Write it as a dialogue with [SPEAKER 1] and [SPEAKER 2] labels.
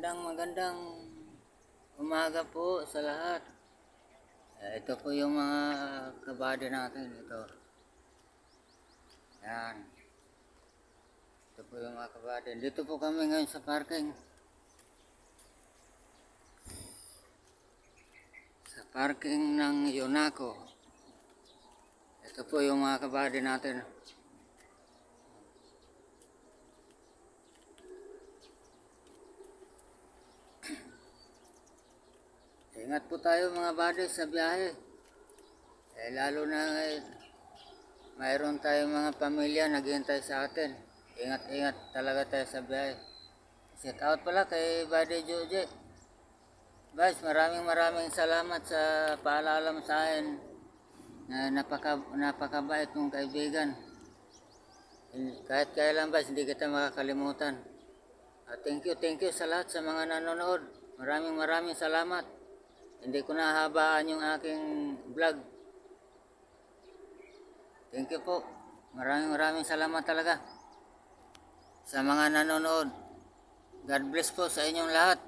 [SPEAKER 1] Magandang umaga po sa lahat. Ito po yung mga kabady natin. Ito. Yan. Ito po yung mga kabady. Dito po kami ngayon sa parking. Sa parking ng Yonaco. Ito po yung mga kabady natin. Ingat po tayo mga buddy sa biyahe. Lalo na mayroon tayong mga pamilya naghihintay sa atin. Ingat talaga tayo sa biyahe. Shout out pala kay Buddy Joje. Guys, maraming salamat sa paalala mo sa akin. Napakabait mong kaibigan. Kahit kailan guys, hindi kita makakalimutan. Thank you sa lahat sa mga nanonood. Maraming salamat. Hindi ko nahabaan yung aking vlog. Thank you po. Maraming salamat talaga sa mga nanonood. God bless po sa inyong lahat.